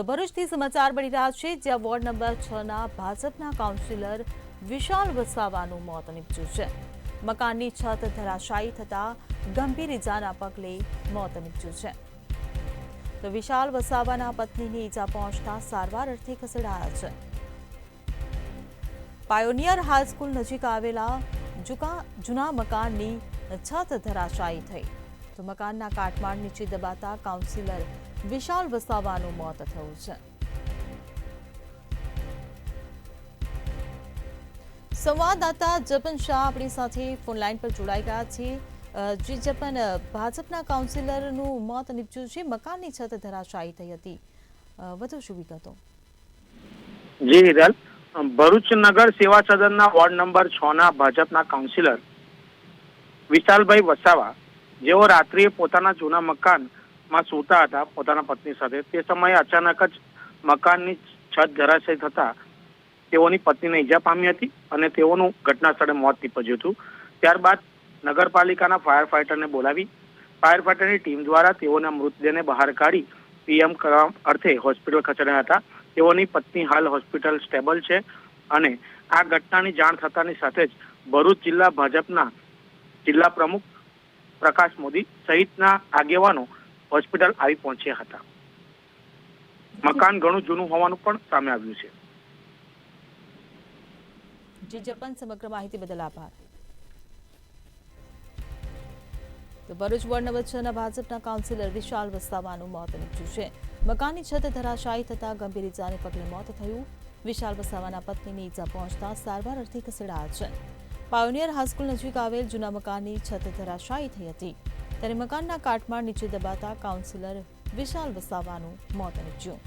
તો ભરૂચથી સમાચાર મળી રહ્યા છે, જ્યાં વોર્ડ નંબર 6ના ભાજપના કાઉન્સિલર વિશાલ વસાવાનું મોત નીપજ્યું છે। મકાનની છત ધરાશાયી થતા ગંભીર ઇજાના પગલે મોત નીપજ્યું છે। તો વિશાલ વસાવાના પત્નીને ઇજા પહોંચતા સારવાર અર્થે ખસેડાયા છે। પાયોનિયર હાઈસ્કૂલ નજીક આવેલા જૂના મકાનની છત ધરાશાયી થઈ, તો મકાનના કાટમાળ નીચે દબાતા કાઉન્સિલર વિશાલ વસાવાનું મોત થયું છે। સંવાદદાતા જપન શાહ આપણી સાથે ફોનલાઈન પર જોડાઈ ગયા છે। જે જપન, ભાજપના કાઉન્સિલરનું મોત નીપજ્યું છે, મકાનની છત ધરાશાયી થઈ હતી, વધુ શું વિગતો? જી હિરલ, ભરૂચ નગર સેવા સદનના વોર્ડ નંબર 6ના ભાજપના કાઉન્સિલર વિશાલભાઈ વસાવા, જેઓ રાત્રિએ પોતાના જૂના મકાનમાં સૂતા હતા પોતાના પત્ની સાથે, તે સમયે અચાનક જ મકાનની છત ધરાશાયી થતા તેઓની પત્નીને ઈજા પામી હતી અને તેઓનું ઘટના સ્થળે મોત નીપજ્યું હતું। ત્યારબાદ નગરપાલિકાના ફાયર ફાઈટરને બોલાવી ફાયર ફાઈટરની ટીમ દ્વારા તેઓના મૃતદેહને બહાર કાઢી પીએમ કરવા અર્થે હોસ્પિટલ ખસેડ્યા હતા। તેઓની પત્ની હાલ હોસ્પિટલ સ્ટેબલ છે અને આ ઘટનાની જાણ થતાની સાથે જ ભરૂચ જિલ્લા ભાજપના જિલ્લા પ્રમુખ પ્રકાશ મોદી સહિતના આગેવાનો હોસ્પિટલ આવી પહોંચ્યા હતા। મકાન ઘણું જૂનું હોવાનું પણ સામે આવ્યું છે। જી જપન, સમગ્ર માહિતી બદલ આભાર। તો ભરૂચ વોર્ડ નંબર 6ના ભાજપના કાઉન્સિલર વિશાલ વસાવાનું મોત નીપજ્યું છે। મકાનની છત ધરાશાયી થતા ગંભીર ઇજાને પગલે મોત થયું। વિશાલ વસાવાના પત્નીને ઇજા પહોંચતા સારવાર અર્થે ખસેડાયા છે। પાયોનિયર હાઈસ્કૂલ નજીક આવેલ જૂના મકાનની છત ધરાશાયી થઈ હતી, ત્યારે મકાનના કાટમાળ નીચે દબાતા કાઉન્સિલર વિશાલ વસાવાનું મોત નીપજ્યું।